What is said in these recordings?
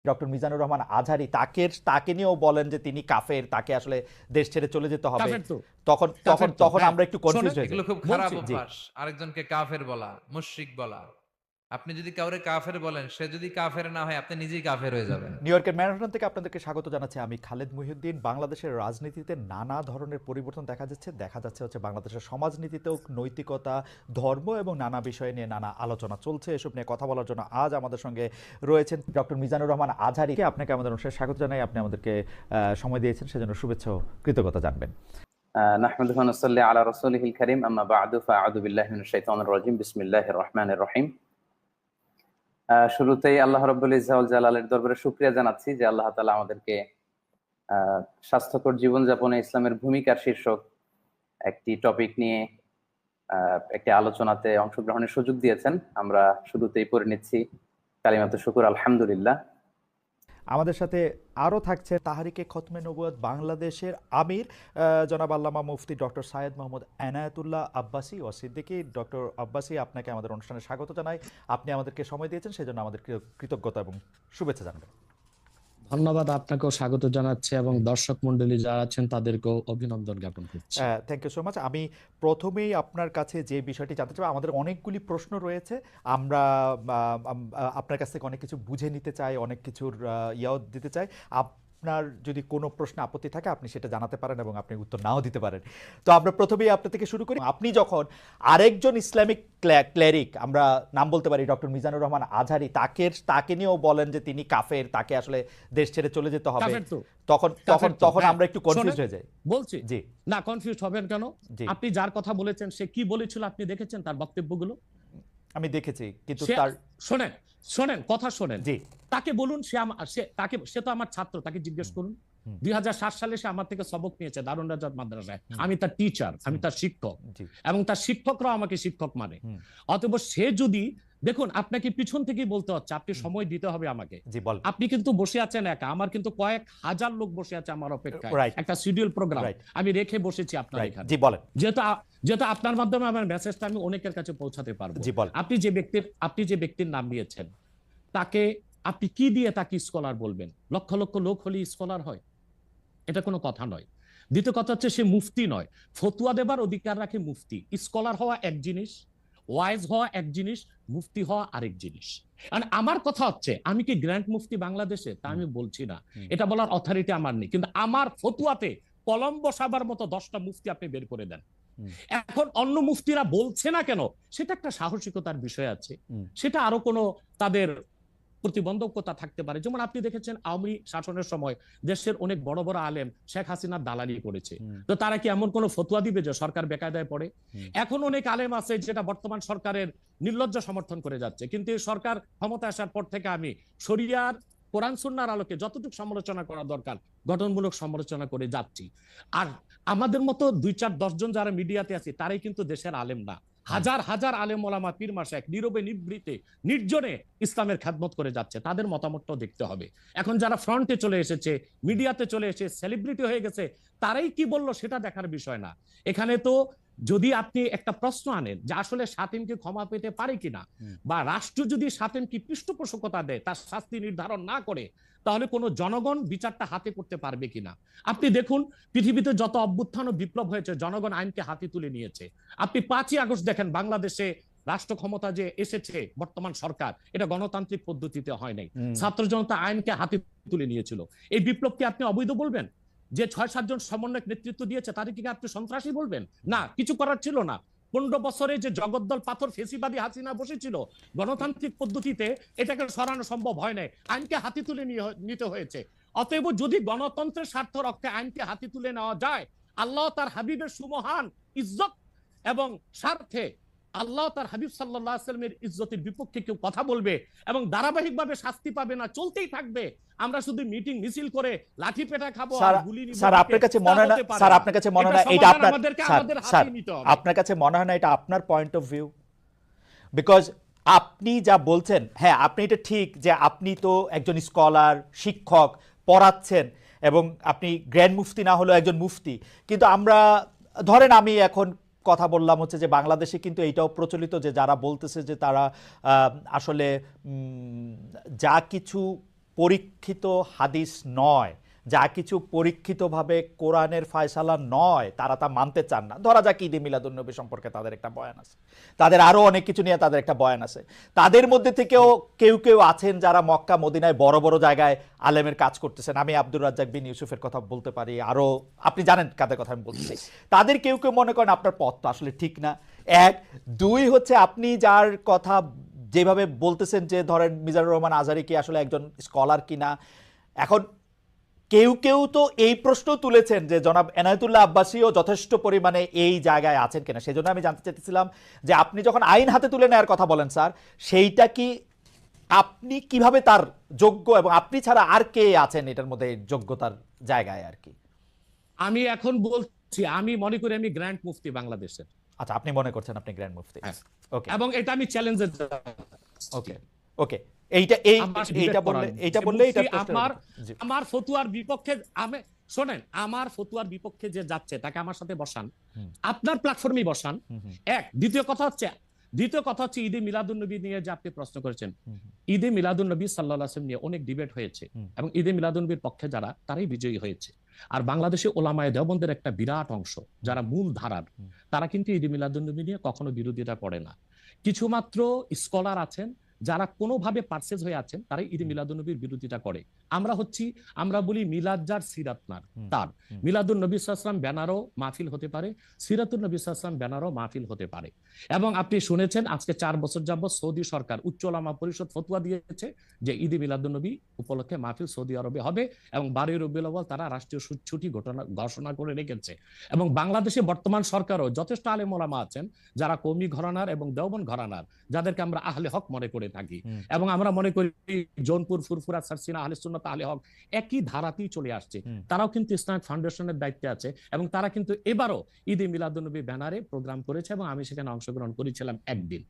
Doctor Mizanur Rahman Azhari তাকে নিয়েও বলেন যে তিনি কাফের, তাকে আসলে দেশ ছেড়ে চলে যেতে হবে, তখন তখন তখন আমরা একটু কনফিউজ হয়ে এগুলো যাই। খুব খারাপ অভ্যাস, আরেকজনকে কাফের বলা, মুশরিক বলা। আপনি যদি কাউরে কাফের বলেন, সে যদি কাফের না হয় আপনি নিজেই কাফের হয়ে যাবেন। নিউ ইয়র্কের ম্যানহাটন থেকে আপনাদেরকে স্বাগত জানাচ্ছি আমি খালেদ মুহিউদ্দিন। বাংলাদেশের রাজনীতিতে নানা ধরনের পরিবর্তন দেখা যাচ্ছে হচ্ছে বাংলাদেশের সমাজনীতিতেও নৈতিকতা, ধর্ম এবং নানা বিষয় নিয়ে নানা আলোচনা চলছে। এসব নিয়ে কথা বলার জন্য আজ আমাদের সঙ্গে রয়েছেন ডক্টর মিজানুর রহমান আজহারি। আপনাকে আমাদের অনুষ্ঠানে স্বাগত জানাই। আপনি আমাদেরকে সময় দিয়েছেন, সেজন্য শুভেচ্ছা ও কৃতজ্ঞতা জানবেন। নাহমাদুহু ওয়া নুসাল্লি আলা রাসূলিহিল কারীম, আম্মা বা'দু, ফাআউযু বিল্লাহি মিনাশ শাইতানির রাজীম, বিসমিল্লাহির রহমানির রহিম। শুরুতেই আল্লাহ রাব্বুল ইজ্জা ওয়াল জালালের দরবারে শুকরিয়া জানাচ্ছি যে আল্লাহ তাআলা আমাদেরকে স্বাস্থ্যকর জীবনযাপনে ইসলামের ভূমিকার শীর্ষক একটি টপিক নিয়ে একটি আলোচনাতে অংশগ্রহণের সুযোগ দিয়েছেন। আমরা শুরুতেই পড়ে নিচ্ছি কালিমাতু শুকর, আলহামদুলিল্লাহ। আমাদের সাথে আরও থাকছে তাহরিকে খতমে নবুয়ত বাংলাদেশের আমির জনাব আল্লামা মুফতি ডক্টর সাইয়েদ মোহাম্মদ এনায়েতুল্লাহ আব্বাসী ও সিদ্দিকী। ডক্টর আব্বাসী, আপনাকে আমাদের অনুষ্ঠানে স্বাগত জানাই। আপনি আমাদেরকে সময় দিয়েছেন, সেজন্য আমাদের কৃতজ্ঞতা এবং শুভেচ্ছা জানাবেন। ধন্যবাদ, আপনাকেও স্বাগত জানাচ্ছি এবং দর্শক মন্ডলী যারা আছেন তাদেরকেও অভিনন্দন জ্ঞাপন করছি। Thank you so much. আমি প্রথমেই আপনার কাছে যে বিষয়টি জানতে চাই, আমাদের অনেকগুলি প্রশ্ন রয়েছে, আমরা আপনার কাছ থেকে অনেক কিছু বুঝে নিতে চাই, অনেক কিছুর ইয়াও দিতে চাই। আপনার যদি কোনো প্রশ্ন আপত্তি থাকে আপনি সেটা জানাতে পারেন এবং আপনি উত্তর নাও দিতে পারেন। তো আমরা প্রথমেই আপনার থেকে শুরু করি। আপনি যখন আরেকজন ইসলামিক ক্লেরিক, আমরা নাম বলতে পারি ডক্টর মিজানুর রহমান আজহারি, তাকে নিয়েও বলেন যে তিনি কাফের, তাকে আসলে দেশ ছেড়ে চলে যেতে হবে, তখন আমরা একটু কনফিউজ হয়ে যাই। বলছি জি না, কনফিউজ হবেন কেন? আপনি যার কথা বলেছেন সে কি বলেছিল আপনি দেখেছেন তার বক্তব্যগুলো? আমি দেখেছি, কিন্তু তার শোনেন কথা শোনেন। জি, তাকে বলুন, সে তো আমার ছাত্র, তাকে জিজ্ঞেস করুন। 2007 সালে সে আমার থেকে সবক নিয়েছে দারুন রাজাত মাদ্রাসায়। আমি তার টিচার, আমি তার শিক্ষক, এবং তার শিক্ষকরাও আমাকে শিক্ষক মানে। অতএব সে যদি, দেখুন আপনাকে পিছন থেকেই বলতে হচ্ছে, আপনি সময় দিতে হবে আমাকে। আপনি কিন্তু বসে আছেন একা, আমার কিন্তু কয়েক হাজার লোক বসে আছে আমার অপেক্ষায়। একটা শিডিউল প্রোগ্রাম আমি রেখে বসেছি আপনার এখানে, যেহেতু আপনার মাধ্যমে আমার মেসেজটা আমি অনেকের কাছে পৌঁছাতে পারবো। আপনি যে ব্যক্তির নাম নিয়েছেন, তাকে আপনি কি দিয়ে তাকে স্কলার বলবেন? লক্ষ লক্ষ লোক হলে স্কলার হয়? এটা কোনো কথা নয়। দ্বিতীয় কথা হচ্ছে সে মুফতি নয়, ফতুয়া দেবার অধিকার রাখে মুফতি। স্কলার হওয়া এক জিনিস, ওয়াইজ হওয়া এক জিনিস, মুফতি হওয়া আরেক জিনিস। আমার কথা হচ্ছে, আমি কি গ্র্যান্ড মুফতি বাংলাদেশে তা আমি বলছি না, এটা বলার অথরিটি আমার নেই, কিন্তু আমার ফতুয়াতে কলম বসাবার মতো 10টা মুফতি আপনি বের করে দেন। এখন অন্য মুফতিরা বলছে না কেন, সেটা একটা সাহসিকতার বিষয় আছে, সেটা আরো কোনো তাদের প্রতিবন্ধকতা থাকতে পারে। যেমন আপনি দেখেছেন আওয়ামী শাসনের সময় দেশের অনেক বড় বড় আলেম শেখ হাসিনার দালালি করেছে, তো তারা কি এমন কোন ফতোয়া দিবে যে সরকার বেকায়দায় পড়ে? এখন অনেক আলেম আছে যেটা বর্তমান সরকারের নির্লজ্জ সমর্থন করে যাচ্ছে, কিন্তু এই সরকার ক্ষমতা আসার পর থেকে আমি শরিয়ার কোরআন সুন্নাহর আলোকে যতটুকু সমালোচনা করা দরকার গঠনমূলক সমালোচনা করে যাচ্ছি। আর আমাদের মতো 2-4-10 জন যারা মিডিয়াতে আছে তারাই কিন্তু দেশের আলেম না। হাজার হাজার আলেম ওলামা পীর মাশায়েখ নীরবে নিভৃতে নির্জনে ইসলামের খেদমত করে যাচ্ছে, তাদের মতামতটাও দেখতে হবে। এখন যারা ফ্রন্টে চলে এসেছে, মিডিয়াতে চলে এসে সেলিব্রিটি হয়ে গেছে, তারাই কি বললো সেটা দেখার বিষয় না। এখানে তো যদি আপনি একটা প্রশ্ন আনেন যে আসলে শাতিমকে ক্ষমা পেতে পারে কিনা, বা রাষ্ট্র যদি শাতিমকে পৃষ্ঠপোষকতা দেয়, তার শাস্তি নির্ধারণ না করে, তাহলে কোনো জনগণ বিচারটা হাতে করতে পারবে কিনা? আপনি দেখুন পৃথিবীতে যত অভ্যুত্থান ও বিপ্লব হয়েছে জনগণ আইনকে হাতে তুলে নিয়েছে। আপনি 5ই আগস্ট দেখেন, বাংলাদেশে রাষ্ট্র ক্ষমতা যে এসেছে বর্তমান সরকার, এটা গণতান্ত্রিক পদ্ধতিতে হয় নাই, ছাত্র জনতা আইনকে হাতে তুলে নিয়েছিল। এই বিপ্লবকে আপনি অবৈধ বলবেন? যে 6-7 জন সমন্বয়ক নেতৃত্ব দিয়েছে তাদেরকে আপনি সন্ত্রাসী বলবেন? না, কিছু করার ছিল না। 15 বছরে যে জগদ্দল পাথর ফেসিবাদী হাসিনা বসেছিল, গণতান্ত্রিক পদ্ধতিতে এটাকে সরানো সম্ভব হয় নাই, আইনকে হাতে তুলে নিতে হয়েছে। অতএব যদি গণতন্ত্রের স্বার্থ রক্ষে আইনকে হাতে তুলে নেওয়া যায়, আল্লাহ তার হাবিবের সুমহান ইজ্জত এবং স্বার্থে আল্লাহ তার হাবিব সাল্লাল্লাহু আলাইহি ওয়াসাল্লামের ইজ্জতের বিপক্ষে কেউ কথা বলবে এবং ধারাবাহিকভাবে শাস্তি পাবে না, চলতেই থাকবে। আমরা শুধু মিটিং মিছিল করে লাঠি পেটা খাবো আর গুলি নিব। স্যার আপনার কাছে মনে হয় না, স্যার আপনার কাছে মনে হয় না এটা আপনার, স্যার আপনার কাছে মনে হয় না এটা আপনার পয়েন্ট অফ ভিউ? বিকজ আপনি যা বলছেন, হ্যাঁ আপনি এটা ঠিক যে আপনি তো একজন স্কলার, শিক্ষক, পড়াচ্ছেন এবং আপনি গ্র্যান্ড মুফতি না হলেও একজন মুফতি, কিন্তু আমরা ধরেন আমি এখন কথা বললাম হচ্ছে যে বাংলাদেশে কিন্তু এইটাও প্রচলিত যে যারা বলতেছে যে তারা আসলে যা কিছু পরীক্ষিত হাদিস নয়, যা কিছু পরীক্ষিতভাবে কোরআনের ফয়সালা নয়, তারা তা মানতে চান না। ধরা যাক ঈদে মিলাদুন্নবী সম্পর্কে তাদের একটা বয়ান আছে, তাদের আরো অনেক কিছু নিয়ে তাদের একটা বয়ান আছে। তাদের মধ্যে থেকেও কেউ কেউ আছেন যারা মক্কা মদিনায় বড় বড় জায়গায় আলেমের কাজ করতেছেন। আমি আব্দুর রাজ্জাক বিন ইউসুফের কথা বলতে পারি, আরো আপনি জানেন কাদের কথা আমি বলছি। তাদের কেউ কেউ মনে করেন আপনার পথ তো আসলে ঠিক না। এক, দুই হচ্ছে আপনি যার কথা যেভাবে বলতেছেন যে ধরেন মিজানুর রহমান আজহারি কি আসলে একজন স্কলার কিনা। এখন কেউ কেউ তো এই প্রশ্ন তুলেছেন যে জনাব এনায়েতুল্লাহ আব্বাসীও যথেষ্ট পরিমাণে এই জায়গায় আছেন কিনা। সেই জন্য আমি জানতে চাইতেছিলাম যে আপনি যখন আইন হাতে তুলে নেওয়ার কথা বলেন স্যার, সেইটা কি আপনি কিভাবে তার যোগ্য, এবং আপনি ছাড়া আর কে আছেন এটার মধ্যে যোগ্যতার জায়গায় আর কি? আমি এখন বলছি, আমি মনে করি আমি গ্র্যান্ড মুফতি বাংলাদেশের। আচ্ছা, আপনি মনে করছেন আপনি গ্র্যান্ড মুফতি? ওকে, এবং এটা আমি চ্যালেঞ্জের ওকে, ওকে। এইটা বললে আমার ফতুয়ার বিপক্ষে আমি শোনেন, আমার ফতুয়ার বিপক্ষে যে যাচ্ছে তাকে আমার সাথে বসান, আপনার প্ল্যাটফর্মে বসান। এক, দ্বিতীয় কথা হচ্ছে ঈদে মিলাদুন্নবী নিয়ে যে আপনি প্রশ্ন করেছেন, ঈদে মিলাদুন্নবী সাল্লাল্লাহু আলাইহি ওয়াসাল্লাম নিয়ে অনেক ডিবেট হয়েছে এবং ঈদে মিলাদুন্নবীর পক্ষে যারা, তারাই বিজয়ী হয়েছে। আর বাংলাদেশে ওলামায়ে দেওবন্দের একটা বিরাট অংশ যারা মূল ধারার, তারা কিন্তু ঈদে মিলাদুন্নবী নিয়ে কখনো বিরোধিতা করে না। কিছু মাত্র স্কলার আছেন যারা কোনোভাবে পারসেজ হয়ে আছেন, তারাই ঈদে মিলাদুন্নবীর বিরোধিতা করে। আমরা বলি মিলাদ যার সিরাত নার তার, মিলাদুন নবী সাল্লাল্লাহু আলাইহি ওয়াসাল্লাম ব্যানারও মাহফিল হতে পারে, সিরাতুন নবী সাল্লাল্লাহু আলাইহি ওয়াসাল্লাম ব্যানারও মাহফিল হতে পারে। এবং আপনি শুনেছেন আজকে 4 বছর যাবত সৌদি সরকার উচ্চ ওলামা পরিষদ ফতোয়া দিয়েছে যে ঈদে মিলাদুন্নবী উপলক্ষে মাহফিল সৌদি আরবে হবে এবং 12 রবিউল আউয়াল তারা রাষ্ট্রীয় ছুটি ঘোষণা করে রেখেছে। এবং বাংলাদেশে বর্তমান সরকারও যথেষ্ট আলেম ওলামা আছেন যারা কওমি ঘরানার এবং দেওবন্দ ঘরানার, যাদেরকে আমরা আহলে হক মনে করে থাকি। এবং আমরা মনে করি জৌনপুর, ফুরফুরা, সারসিনা, আহলে সুন্নাত, আহলে হক একই ধারাতেই চলে আসছে। তারাও কিন্তু ইসলামিক ফাউন্ডেশনের দায়িত্বে আছে এবং তারা কিন্তু এবারও ঈদে মিলাদুন্নবী ব্যানারে প্রোগ্রাম করেছে এবং আমি সেখানে অংশগ্রহণ করেছিলাম একদিন।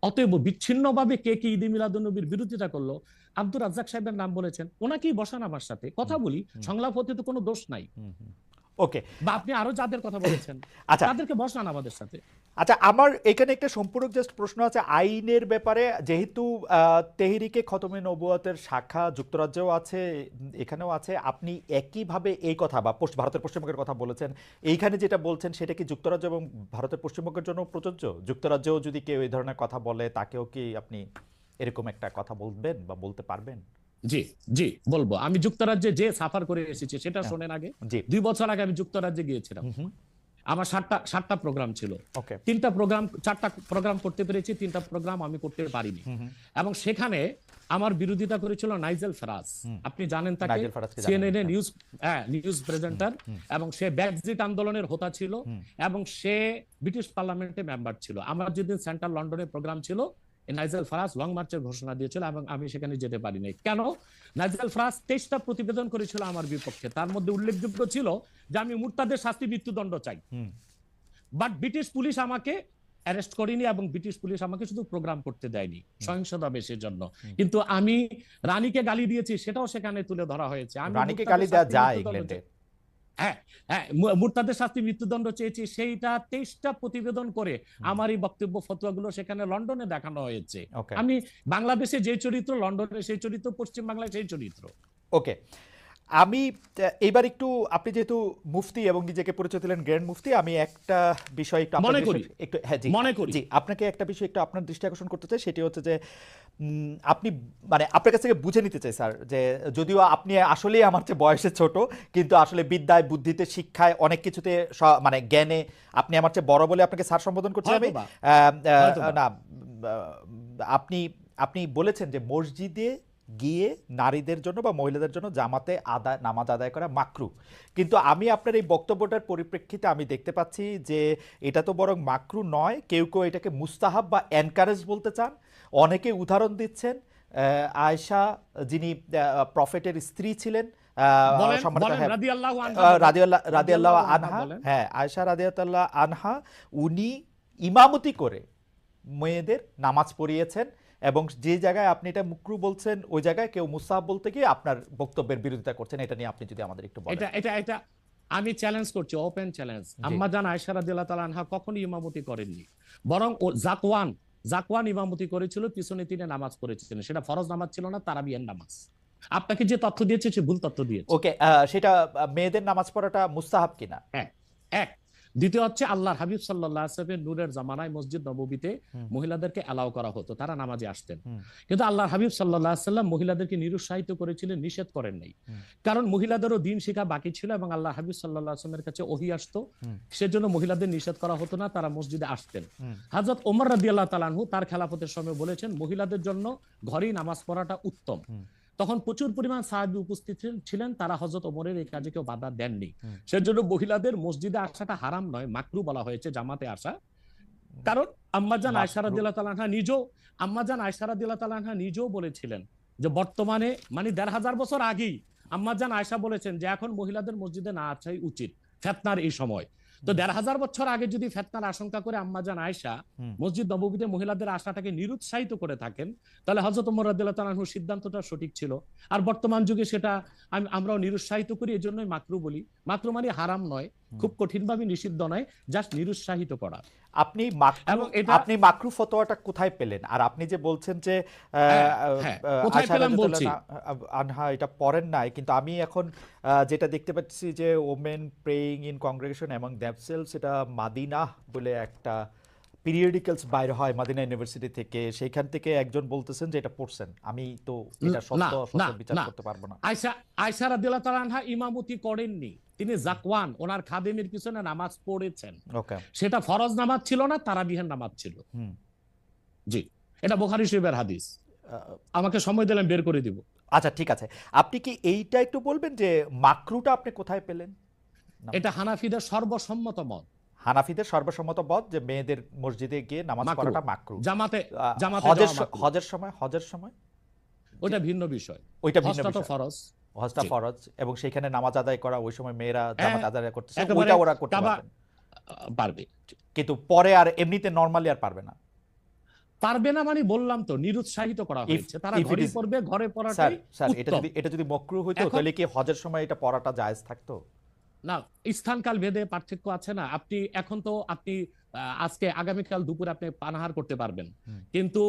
অতএব বিচ্ছিন্নভাবে কে কে ঈদে মিলাদুন্নবীর বিরোধিতা করলো, আব্দুর রাজ্জাক সাহেবের নাম বলেছেন, ওনাকেই বসান আমার সাথে কথা বলি, সংলাপ হতে তো কোনো দোষ নাই। ওকে, বা আপনি আরো যাদের কথা বলেছেন আচ্ছা তাদেরকে বসান আমাদের সাথে। আচ্ছা, আমার এখানে একটা সম্পূরক জাস্ট প্রশ্ন আছে আইনের ব্যাপারে। যেহেতু তেহরিকে খতমে নবুয়তের শাখা যুক্তরাজ্যেও আছে, এখানেও আছে, আপনি একইভাবে এই কথা বা ভারতের পশ্চিমবঙ্গের কথা বলেছেন, এইখানে যেটা বলছেন সেটা কি যুক্তরাজ্য এবং ভারতের পশ্চিমবঙ্গের জন্য প্রযোজ্য? যুক্তরাজ্যেও যদি কেউ এই ধরনের কথা বলে তাকেও কি আপনি এরকম একটা কথা বলবেন বা বলতে পারবেন? জি জি বলবো। আমি যুক্তরাজ্যে যে সাফার করে এসেছি সেটা শোনেন আগে। 2 বছর আগে আমি যুক্তরাজ্যে গিয়েছিলাম। আমার 7টা প্রোগ্রাম ছিল। 4টা প্রোগ্রাম করতে পেরেছি, 3টা প্রোগ্রাম আমি করতে পারিনি। এবং সেখানে আমার বিরোধিতা করেছিল নাইজেল ফারাজ। আপনি জানেন তাকে, সিএনএন এ নিউজ প্রেজেন্টার, এবং সে ব্রেক্সিট আন্দোলনের হোতা ছিল এবং সে ব্রিটিশ পার্লামেন্টে মেম্বার ছিল। আমার যেদিন সেন্ট্রাল লন্ডনে প্রোগ্রাম ছিল, নাইজেল ফারাজ লং মার্চের ঘোষণা দিয়েছিল এবং আমি সেখানে যেতে পারিনি। কেন? নাইজেল ফারাজ 23টা প্রতিবেদন করেছিল আমার বিপক্ষে। তার মধ্যে উল্লেখযোগ্য ছিল যে আমি মুরতাদের শাস্তি মৃত্যুদণ্ড চাই। বাট ব্রিটিশ পুলিশ আমাকে অ্যারেস্ট করেনি এবং ব্রিটিশ পুলিশ আমাকে শুধু প্রোগ্রাম করতে দেয়নি সহিংসতা বেশের জন্য। কিন্তু আমি রানীকে গালি দিয়েছি, সেটাও সেখানে তুলে ধরা হয়েছে। আমি রানীকে গালি দেওয়া যায় ইংল্যান্ডে? মুরতাদের শাস্তি মৃত্যুদণ্ড চেয়েছি, সেইটা 23টা প্রতিবেদন করে আমার এই বক্তব্য ফতোয়াগুলো সেখানে লন্ডনে দেখানো হয়েছে। আমি বাংলাদেশে যে চরিত্র, লন্ডনে সেই চরিত্র, পশ্চিম বাংলায় সেই চরিত্র। ওকে, আমি এবার একটু, আপনি যেহেতু মুফতি এবং নিজেকে পরিচয় দিলেন গ্র্যান্ড মুফতি, আমি একটা বিষয় একটু মনে করি আপনাকে একটা বিষয় একটু আপনার দৃষ্টি আকর্ষণ করতে চাই। সেটি হচ্ছে যে আপনি মানে আপনার কাছ থেকে বুঝে নিতে চাই স্যার, যে যদিও আপনি আসলেই আমার চেয়ে বয়সে ছোট, কিন্তু আসলে বিদ্যায়, বুদ্ধিতে, শিক্ষায়, অনেক কিছুতে, মানে জ্ঞানে আপনি আমার চেয়ে বড় বলে আপনাকে স্যার সম্বোধন করছি আমি। না, আপনি বলেছেন যে মসজিদে গিয়ে নারীদের জন্য বা মহিলাদের জন্য জামাতে নামাজ আদায় করা মাকরু। কিন্তু আমি আপনার এই বক্তব্যটার পরিপ্রেক্ষিতে আমি দেখতে পাচ্ছি যে এটা তো বরং মাকরু নয়, কেউ কেউ এটাকে মুস্তাহাব বা এনকারেজ বলতে চান। অনেকে উদাহরণ দিচ্ছেন আয়েশা, যিনি প্রফেটের স্ত্রী ছিলেন, রাদিয়াল্লাহু আনহা, আয়েশা রাদিয়াল্লাহু আনহা, উনি ইমামতি করে মেয়েদের নামাজ পড়িয়েছেন। এবং যে জায়গায় আপনি এটা মুকরু বলছেন, ওই জায়গায় কেউ মুস্তাহাব বলতে গিয়ে আপনার বক্তব্যের বিরোধিতা করছেন। এটা নিয়ে আপনি যদি আমাদের একটু বলেন। এটা আমি চ্যালেঞ্জ করছি, ওপেন চ্যালেঞ্জ। আম্মা জান আয়েশা রাদিয়াল্লাহু তাআলা আনহা কখনোই ইমামতি করেননি, বরং জাকওয়ান ইমামতি করেছিল, পিছনে তিনি নামাজ পড়েছিলেন। সেটা ফরজ নামাজ ছিল না, তারাবিয়ার নামাজ। আপনাকে যে তথ্য দিয়েছে সে ভুল তথ্য দিয়েছে। ওকে, সেটা মেয়েদের নামাজ পড়াটা মুস্তাহাব কিনা? এক এক দ্বিতীয় হচ্ছে আল্লাহর হাবিব সাল্লাল্লাহু আলাইহি ওয়াসাল্লামের নূরের জামানায় মসজিদ নববীতে মহিলাদেরকে অ্যালাউ করা হতো, তারা নামাজে আসতেন। কিন্তু আল্লাহর হাবিব সাল্লাল্লাহু আলাইহি ওয়াসাল্লাম মহিলাদেরকে নিরুৎসাহিত করেছিলেন, নিষেধ করেন নাই। কারণ মহিলাদেরও দিন শেখা বাকি ছিল এবং আল্লাহ হাবিব সাল্লাল্লাহু আলাইহি ওয়াসাল্লামের কাছে ওহী আসতো, সেজন্য মহিলাদের নিষেধ করা হতো না, তারা মসজিদে আসতেন। হযরত ওমর রাদিয়াল্লাহু তাআলা আনহু তার খেলাফতের সময় বলেছেন মহিলাদের জন্য ঘরেই নামাজ পড়াটা উত্তম। তখন প্রচুর পরিমাণ সাহাবী উপস্থিত ছিলেন, তারা হযরত ওমরের এই কাজে কেউ বাধা দেননি। সেজন্য মহিলাদের মসজিদে আসাটা হারাম নয়, মাকরু বলা হয়েছে জামাতে আসা। কারণ আম্মাজান আয়েশা রাদিয়াল্লাহু তাআলা আনহা নিজেও বলেছিলেন যে বর্তমানে মানে ১৫০০ বছর আগেই আম্মাজান আয়েশা বলেছেন যে এখন মহিলাদের মসজিদে না আসাই উচিত ফিতনার এই সময়। তো ১৫০০ বছর আগে যদি ফিতনার আশঙ্কা করে আম্মাজান আয়েশা মসজিদ নববীতে মহিলাদের আসাটাকে নিরুৎসাহিত করে থাকেন, তাহলে হযরত ওমর রাদিয়াল্লাহু তাআলা আনহুর সিদ্ধান্তটা সঠিক ছিল। আর বর্তমান যুগে সেটা আমরাও নিরুৎসাহিত করি, এজন্যই মাকরু বলি। মাকরু মানে হারাম নয়, খুব কঠিনভাবে নিষিদ্ধ নয়, জাস্ট নিরুৎসাহিত করা। আপনি মাকরু ফতোয়াটা কোথায় পেলেন? আর আপনি যে বলছেন যে কোথায় পেলাম বলছি, আনহা এটা পড়েন নাই, কিন্তু আমি এখন যেটা দেখতে পাচ্ছি যে women praying in congregation among themselves, সেটা মাদিনা বলে একটা পিরিয়ডিক্যালস বাইরে হয় মাদিনা ইউনিভার্সিটি থেকে, সেইখান থেকে একজন বলতেছেন যে এটা পড়ছেন। আমি তো এটা সত্য অসত্য বিচার করতে পারবো না। আয়েশা রাদিয়াল্লাহু তাআলা আনহা ইমামতি করেননি, তিনি জাকওয়ান ওনার খাদেমের পিছনে নামাজ পড়েছেন। ওকে, সেটা ফরজ নামাজ ছিল না, তারাবিহের নামাজ ছিল। জি, এটা বুখারী শরীফের হাদিস। আমাকে সময় দিলেন বের করে দিব। আচ্ছা ঠিক আছে, আপনি কি এইটা একটু বলবেন যে মাকরুটা আপনি কোথায় পেলেন? এটা হানাফিদের সর্বসম্মত মত। হানাফিদের সর্বসম্মত মত যে মেয়েদের মসজিদে গিয়ে নামাজ পড়াটা মাকরু। জামাতে হজের সময় ওটা ভিন্ন বিষয়, ওইটা ভিন্ন বিষয়, ফরজ, হজটা ফরজ, এবং সেখানে নামাজ আদায় করা ওই সময় মেয়েরা জামাত আদায় করতেছে, একেবারে ওইটা ওরা করতে পারবে, কিন্তু পরে আর এমনিতে নরমালি আর পারবে না। পারবে না মানে বললাম তো নিরুৎসাহিত করা হয়েছে, তারা ঘরে পড়বে, ঘরে পড়াটাই স্যার এটা যদি মাকরু হইতো তাহলে কি হজের সময় এটা পড়াটা জায়েজ থাকতো? না, স্থানকাল ভেদে পার্থক্য আছে না। আপনি এখন তো আপনি আজকে আগামীকাল দুপুরে আপনি পানাহার করতে পারবেন, কিন্তু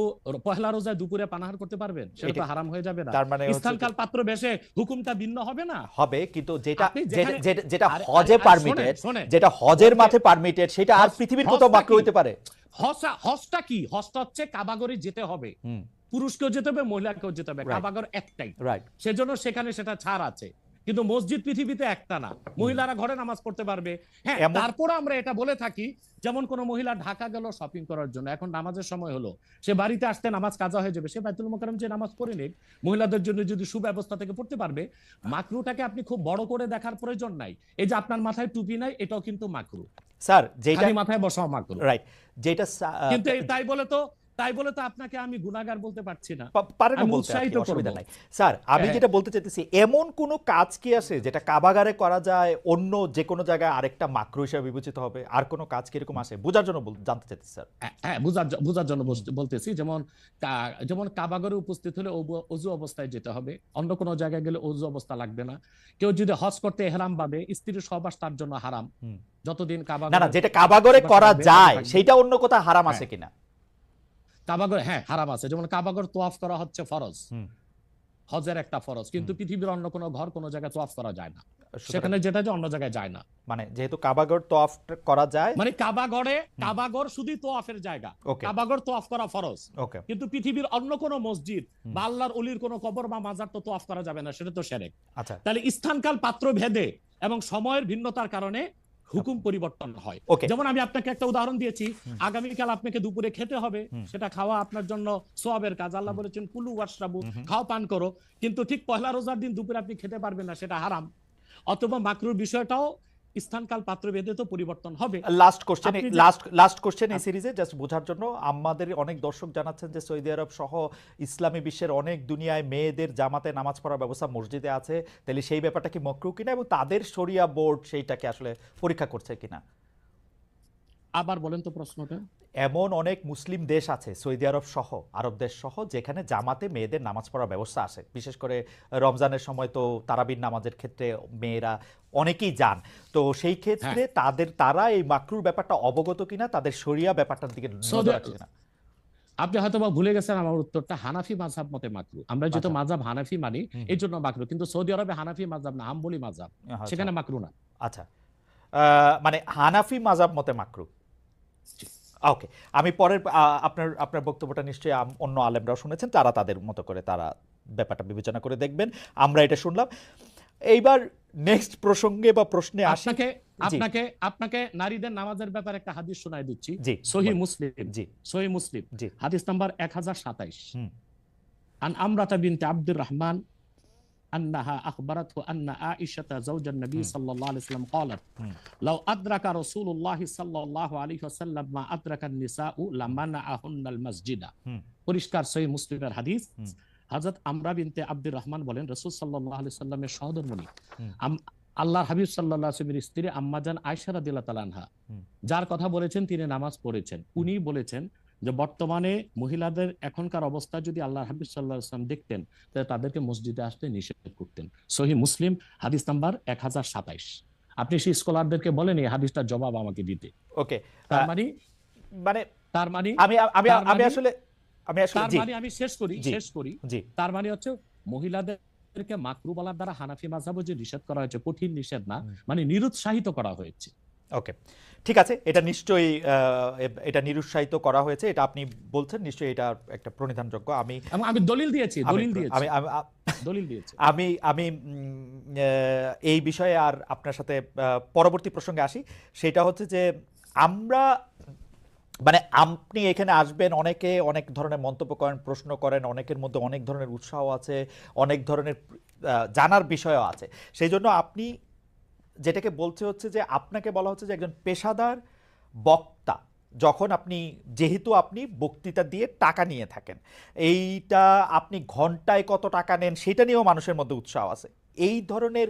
পহেলা রোজায় দুপুরে পানাহার করতে পারবেন? সেটা তো হারাম হয়ে যাবে না? স্থানকাল পাত্র বেশে হুকুমটা ভিন্ন হবে না? হবে, কিন্তু যেটা হজে পারমিটেড, যেটা হজের মাঠে পারমিটেড, সেটা আর পৃথিবীর কোথাও মাকরু হইতে পারে? হজটা কি? হজটা হচ্ছে কাবাগরে যেতে হবে, পুরুষকেও যেতে হবে, মহিলাকেও যেতে হবে, কাবাগর একটাই, সেজন্য সেখানে সেটা ছাড় আছে। কিন্তু মসজিদ পৃথিবীতে একটা না, মহিলারা ঘরে নামাজ পড়তে পারবে। হ্যাঁ, তারপর আমরা এটা বলে থাকি, যেমন কোন মহিলা ঢাকা গেল শপিং করার জন্য, এখন নামাজের সময় হলো, সে বাড়িতে আসতে নামাজ কাজা হয়ে যাবে, সে বাইতুল মোকাররম যে নামাজ পড়ে নিক, মহিলাদের জন্য যদি সুব্যবস্থা থেকে পড়তে পারবে। মাকরুটাকে আপনি খুব বড় করে দেখার প্রয়োজন নাই। এই যে আপনার মাথায় টুপি নাই, এটাও কিন্তু মাকরু স্যার, যেটা মাথায় বসাও মাকরু, রাইট, যেটা কিন্তু তাই বলে তো আপনাকে আমি গুনাহগার বলতে পারছি না, পারেন না বলতে, অসুবিধা নাই। স্যার, আমি যেটা বলতে চাইতেছি, এমন কোন কাজ কি আছে যেটা কাবাগারে করা যায়, অন্য যে কোনো জায়গায় আরেকটা মাকরু হিসেবে বিবেচিত হবে? আর কোন কাজ কি এরকম আছে? বোঝার জন্য জানতে চাইতেছি স্যার। হ্যাঁ, বোঝার জন্য বলতেছি, যেমন কাবাগারে উপস্থিত হলে ওযু অবস্থায় যেতে হবে, অন্য কোন জায়গায় গেলে ওযু অবস্থা লাগবে না। কেউ যদি হজ করতে ইহরাম বাঁধে, স্ত্রীর সহবাস তার জন্য হারাম যতদিন কাবাগারে, না, যেটা কাবাগারে করা যায় সেটা অন্য কোথাও হারাম আছে কিনা? কাবাগর, হ্যাঁ, হারাম আছে। যেমন কাবাগর তোয়াফ করা হচ্ছে ফরজ, হজের একটা ফরজ, কিন্তু পৃথিবীর অন্য কোনো ঘর কোনো জায়গায় তোয়াফ করা যায় না, সেখানে যেটা যে অন্য জায়গায় যায় না। মানে যেহেতু কাবাগর তোয়াফ করা যায়, মানে কাবাগর শুধু তোয়াফের জায়গা, কাবাগর তোয়াফ করা ফরজ, কিন্তু পৃথিবীর অন্য কোনো মসজিদ বা আল্লাহর ওলির কোনো কবর বা মাজার তো তোয়াফ করা যাবে না, সেটা তো শিরক। আচ্ছা, তাহলে স্থানকাল পাত্র ভেদে এবং সময়ের ভিন্নতার কারণে হুকুম পরিবর্তন হয়। যেমন আমি আপনাকে একটা উদাহরণ দিয়েছি, আগামীকাল আপনাকে দুপুরে খেতে হবে, সেটা খাওয়া আপনার জন্য সওয়াবের কাজ। আল্লাহ বলেছেন কুলু ওয়াশরাবু, খাও পান করো, কিন্তু ঠিক পহেলা রোজার দিন দুপুরে আপনি খেতে পারবেন না, সেটা হারাম। অথবা মাকরুর বিষয়টাও স্থানকাল পাত্র ভেদে তো পরিবর্তন হবে। লাস্ট কোশ্চেন এই সিরিজে জাস্ট বোঝার জন্য, আমাদের অনেক দর্শক জানাচ্ছেন যে সৌদি আরব সহ ইসলামী বিশ্বের অনেক দুনিয়ায় মেয়েদের জামাতে নামাজ পড়ার ব্যবস্থা মসজিদে আছে, তাহলে সেই ব্যাপারটা কি মাকরু কিনা, এবং তাদের শরিয়া বোর্ড সেইটাকে আসলে পরীক্ষা করছে কিনা? আবার বলেন তো প্রশ্নটা। এমন অনেক মুসলিম দেশ আছে, সৌদি আরব সহ, আরব দেশ সহ, যেখানে জামাতে মেয়েদের নামাজ পড়ার ব্যবস্থা আছে। বিশেষ করে রমজানের সময় তো তারাবির নামাজের ক্ষেত্রে মেয়েরা অনেকেই যান, তো সেই ক্ষেত্রে তারা এই মাকরুর ব্যাপারটা অবগত কিনা, তাদের শরিয়া ব্যাপারটার দিকে নজর রাখছে কিনা? আপনি হয়তো বা ভুলে গেছেন আমার উত্তরটা, হানাফি মাযহাব মতে মাকরু। আমরা যেহেতু আচ্ছা। মাযহাব হানাফি মানি এই জন্য মাকরু, কিন্তু সৌদি আরবে হানাফি মাযহাব না, হাম্বলি মাযহাব, আচ্ছা। সেখানে মাকরু না। আচ্ছা, মানে হানাফি মাযহাব মতে মাকরু। ওকে, আমি পরের আপনার আপনার বক্তব্যটা নিশ্চয়ই অন্য আলেমরাও শুনেছেন, তারা তাদের মতো করে তারা ব্যাপারটা বিবেচনা করে দেখবেন। আমরা এটা শুনলাম। এইবার নেক্সট প্রসঙ্গে বা প্রশ্নে আসি। আপনাকে আপনাকে আপনাকে নারীদের নামাজের ব্যাপারে একটা হাদিস শোনায় দিচ্ছি, জি, সহিহ বলুন। মুসলিম। জি সহিহ মুসলিম জি হাদিস নাম্বার 1027। হুম আন আমরাতা বিনতে আব্দুর রহমান أنها أخبرته أن عائشة زوج النبي হুম صلى الله عليه وسلم قالت হুম لو أدرك رسول الله صلى الله عليه وسلم ما أدرك النساء لمنعهن المسجد। হুম পরিষ্কার সহিহ মুসলিমের হাদিস। হুম হযরত আমরা বিনতে আব্দুর রহমান বলেন, রাসূল সাল্লাল্লাহু আলাইহি সাল্লামের সহধর্মিণী হুম আল্লাহর হাবিব সাল্লাল্লাহু আলাইহি ওয়াসাল্লামের স্ত্রী আম্মাজান আয়েশা রাদিয়াল্লাহু তাআলা আনহা, হুম যার কথা বলেছেন তিনি নামাজ পড়েছেন, উনি বলেছেন যে বর্তমানে মহিলাদের এখনকার অবস্থা যদি আল্লাহর হাবিব সাল্লাল্লাহু আলাইহি ওয়াসাল্লাম দেখতেন তাহলে তাদেরকে মসজিদে আসতে নিষেধ করতেন। সহিহ মুসলিম হাদিস নাম্বার 1027। আপনি সেই স্কলারদেরকে বলেন এই হাদিসটার জবাব আমাকে দিতে। ওকে, তার মানে মানে তার মানে আমি আমি তার আমি মানে আসলে আমি আসলে তার জি মানে আমি শেষ জি করি। জি তার মানে হচ্ছে মহিলাদেরকে মাকরু বলার দ্বারা হানাফি মাযহাবও যে নিষেধ করা হয়েছে, কঠিন নিষেধ না, মানে নিরুৎসাহিত করা হয়েছে। ওকে, ঠিক আছে, এটা নিশ্চয়ই এটা নিরুৎসাহিত করা হয়েছে, এটা আপনি বলছেন, নিশ্চয়ই এটা একটা প্রণিধানযোগ্য। আমি এবং আমি দলিল দিয়েছি আমি দলিল দিয়েছি। আমি আমি এই বিষয়ে আর আপনার সাথে পরবর্তী প্রসঙ্গে আসি। সেটা হচ্ছে যে আমরা মানে আপনি এখানে আসবেন, অনেকে অনেক ধরনের মন্তব্য করেন, প্রশ্ন করেন, অনেকের মধ্যে অনেক ধরনের উৎসাহ আছে, অনেক ধরনের জানার বিষয়ও আছে। সেই জন্য আপনি যেটাকে বলছে হচ্ছে যে আপনাকে বলা হচ্ছে যে একজন পেশাদার বক্তা, যখন আপনি যেহেতু আপনি বক্তৃতা দিয়ে টাকা নিয়ে থাকেন, এইটা আপনি ঘন্টায় কত টাকা নেন সেটা নিয়েও মানুষের মধ্যে উৎসাহ আছে। এই ধরনের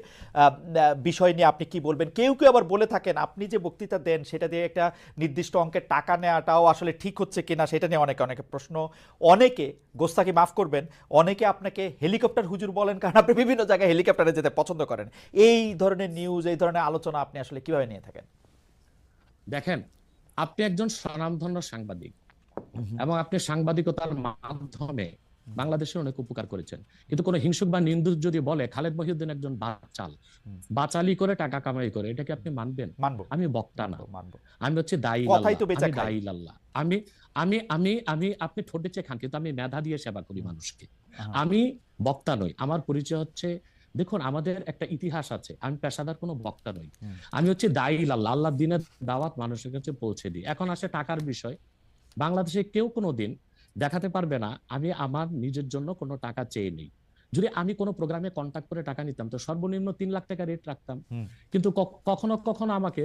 বিষয় নিয়ে আপনি কি বলবেন? কেউ কেউ আবার বলে থাকেন আপনি যে বক্তৃতা দেন সেটা দিয়ে একটা নির্দিষ্ট অঙ্কের টাকা নেওয়াটাও আসলে ঠিক হচ্ছে কিনা সেটা নিয়ে অনেকে প্রশ্ন। অনেকে, গোস্তাকি মাফ করবেন, অনেকে আপনাকে হেলিকপ্টার হুজুর বলেন, কারণ আপনি বিভিন্ন জায়গায় হেলিকপ্টারে যেতে পছন্দ করেন। এই ধরনের নিউজ, এই ধরনের আলোচনা আপনি আসলে কিভাবে নিয়ে থাকেন? দেখেন, আপনি একজন স্বনামধন্য সাংবাদিক এবং আপনি সাংবাদিকতার মাধ্যমে বাংলাদেশের অনেক উপকার করেছেন, কিন্তু কোনো হিংসুক বা নিন্দুক যদি বলে খালেদ মহিউদ্দিন একজন বাচালি করে টাকা কামাই করে, এটা কি আপনি মানবেন? মানবো। আমি বক্তা না, মানবো। আমি হচ্ছে দায়ী কথাই তো বেচা খাই। আল্লাহ। আমি আমি আমি আমি আপনি ঠোঁটে চেয়ে খান, কিন্তু আমি মেধা দিয়ে সেবা করি মানুষকে। আমি বক্তা নই। আমার পরিচয় হচ্ছে, দেখুন আমাদের একটা ইতিহাস আছে, আমি পেশাদার কোনো বক্তা নই, আমি হচ্ছে দায়ী আল্লাহ। আল্লাহ দিনের দাওয়াত মানুষের কাছে পৌঁছে দিই। এখন আসে টাকার বিষয়। বাংলাদেশে কেউ কোনোদিন দেখাতে পারবে না আমি আমার নিজের জন্য কোনো টাকা চেয়ে নেই। যদি আমি কোনো প্রোগ্রামে কন্ট্যাক্ট করে টাকা নিতাম তো সর্বনিম্ন 3 লাখ টাকা রেট রাখতাম, কিন্তু কখনো কখনো আমাকে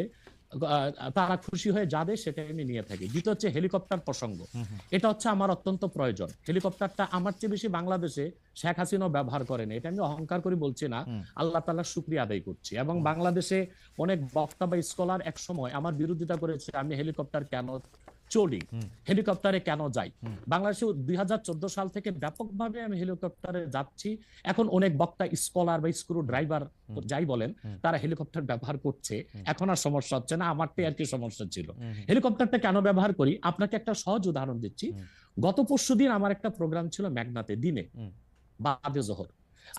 তারা খুশি হয়ে যা দেয় সেটা আমি নিয়ে থাকি। দ্বিতীয় হচ্ছে হেলিকপ্টার প্রসঙ্গ, এটা হচ্ছে আমার অত্যন্ত প্রয়োজন। হেলিকপ্টারটা আমার চেয়ে বেশি বাংলাদেশে শেখ হাসিনাও ব্যবহার করেন, এটা আমি অহংকার করে বলছি না, আল্লাহ তাআলার শুকরিয়া আদায় করছি। এবং বাংলাদেশে অনেক বক্তা বা স্কলার এক সময় আমার বিরোধিতা করেছে, আমি হেলিকপ্টার কেন চলি, হেলিকপ্টারে কেন যাই। বাংলাদেশে 2014 সাল থেকে ব্যাপকভাবে আমি হেলিকপ্টারে যাচ্ছি। এখন অনেক বক্তা, স্কলার বা স্ক্রু ড্রাইভার যাই বলেন, তারা হেলিকপ্টার ব্যবহার করছে, এখন আর সমস্যা হচ্ছে না। আমারটাই আর কি সমস্যা ছিল। হেলিকপ্টারটা কেন ব্যবহার করি, আপনাকে একটা সহজ উদাহরণ দিচ্ছি। গত পরশুদিন আমার একটা প্রোগ্রাম ছিল মেঘনাতে, দিনে বাদে জোহর,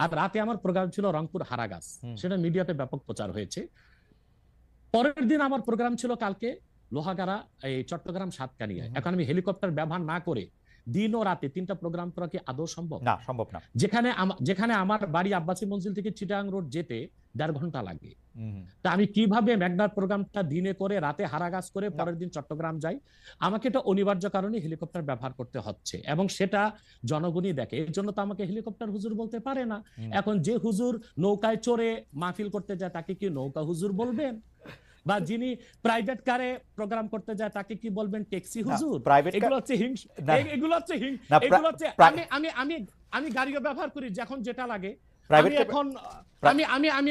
আর রাতে আমার প্রোগ্রাম ছিল রংপুর হারাগাছ, সেটা মিডিয়াতে ব্যাপক প্রচার হয়েছে। পরের দিন আমার প্রোগ্রাম ছিল কালকে লোহাগাড়া, এই চট্টগ্রাম সাতকানিয়ায়। এখন আমি হেলিকপ্টার ব্যবহার না করে দিন ও রাতে 3টা প্রোগ্রাম করা কি আদৌ সম্ভব? না, সম্ভব না। যেখানে আমার বাড়ি আব্বাসী মঞ্জিল থেকে চিটাগাং রোড যেতে 1.5 ঘন্টা লাগে। তা আমি কিভাবে মেঘনার প্রোগ্রামটা দিনে করে রাতে হারাগাছ করে পরের দিন চট্টগ্রাম যাই? আমাকে এটা অনিবার্য কারণে হেলিকপ্টার ব্যবহার করতে হচ্ছে, এবং সেটা জনগণই দেখে। এর জন্য তো আমাকে হেলিকপ্টার হুজুর বলতে পারে না। এখন যে হুজুর নৌকায় চড়ে মাহফিল করতে যায় তাকে কি নৌকা হুজুর বলবেন? বা যিনি প্রাইভেট কারে প্রোগ্রাম করতে যায় তাকে কি বলবেন ট্যাক্সি হুজুর? এগুলো হচ্ছে আমি গাড়িও ব্যবহার করি যখন যেটা লাগে। আমি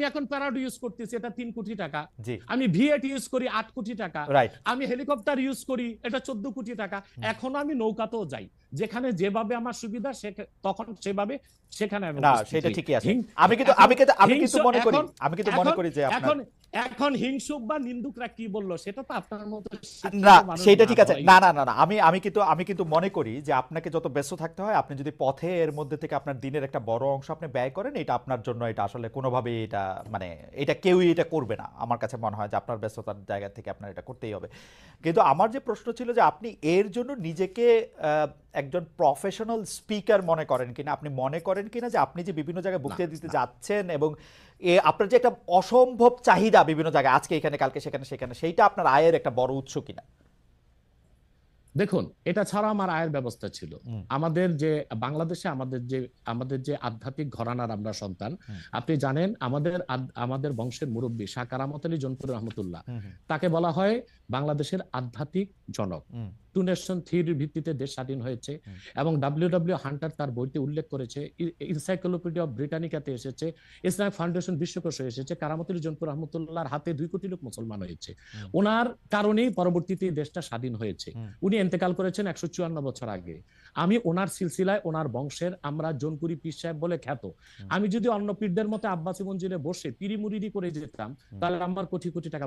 এখন প্যারাডো ইউজ করতেছি, এটা 3 কোটি টাকা। আমি ভিএট ইউজ করি 8 কোটি টাকা। আমি হেলিকপ্টার ইউজ করি, এটা 14 কোটি টাকা। এখনো আমি নৌকাতেও যাই, যেখানে যেভাবে আমার সুবিধা তখন সেভাবে সেখানে আমি। না, সেটা ঠিকই আছে। আমি কিন্তু মনে করি যে এখন হিংসুক বা নিন্দুকরা কি বললো সেটা তো আপনার মতো শিক্ষিত না মানুষ সেটা না ঠিক আছে, ভাই। না না না না, আমি কিন্তু মনে করি যে আপনাকে যত ব্যস্ত থাকতে হয়, আপনি যদি পথে এর মধ্যে থেকে আপনার দিনের একটা বড় অংশ আপনি ব্যয় করেন, এটা আপনার জন্য এটা আসলে কোনোভাবেই এটা মানে এটা কেউই এটা করবে না। আমার কাছে মনে হয় যে আপনার ব্যস্ততার জায়গা থেকে আপনার এটা করতেই হবে। কিন্তু আমার যে প্রশ্ন ছিল যে আপনি এর জন্য নিজেকে একজন প্রফেশনাল স্পিকার মনে করেন কিনা, আপনি মনে করেন কিনা যে আপনি যে বিভিন্ন জায়গায় বক্তৃতা দিতে যাচ্ছেন এবং আপনার যে একটা অসম্ভব চাহিদা বিভিন্ন জায়গায়, আজকে এখানে কালকে সেখানে সেখানে, সেইটা আপনার আয়ের একটা বড় উৎস কিনা? দেখুন, এটা ছাড়া আমার আয়ের ব্যবস্থা ছিল। আমাদের যে বাংলাদেশে আমাদের যে আধ্যাত্মিক ঘরানার আমরা সন্তান, আপনি জানেন আমাদের বংশের মুরব্বী শাহ কারামত আলী জনপুর রহমতুল্লাহ, তাকে বলা হয় বাংলাদেশের আধ্যাত্মিক জনক। টু নেশন থিওরির ভিত্তিতে দেশ স্বাধীন হয়েছে এবং ডব্লিউ হান্টার তার বইতে উল্লেখ করেছে, এনসাইক্লোপিডিয়া অফ ব্রিটানিকাতে এসেছে, ইসলামিক ফাউন্ডেশন বিশ্বকোষে এসেছে, কারামত আলী জনপুর রহমতুল্লাহর হাতে 2 কোটি লোক মুসলমান হয়েছে। ওনার কারণেই পরবর্তীতে দেশটা স্বাধীন হয়েছে। উনি ইন্তেকাল করেছেন 154 বছর আগে। আমি ওনার সিলসিলায়, ওনার বংশের, আমরা জোনপুরি পীর সাহেব বলে খ্যাত। আমি যদি অন্য পীরদের মতো আব্বাসী মঞ্জিলে বসে পিরি মুরিদি করে যেতাম, তাহলে আমার কোটি কোটি টাকা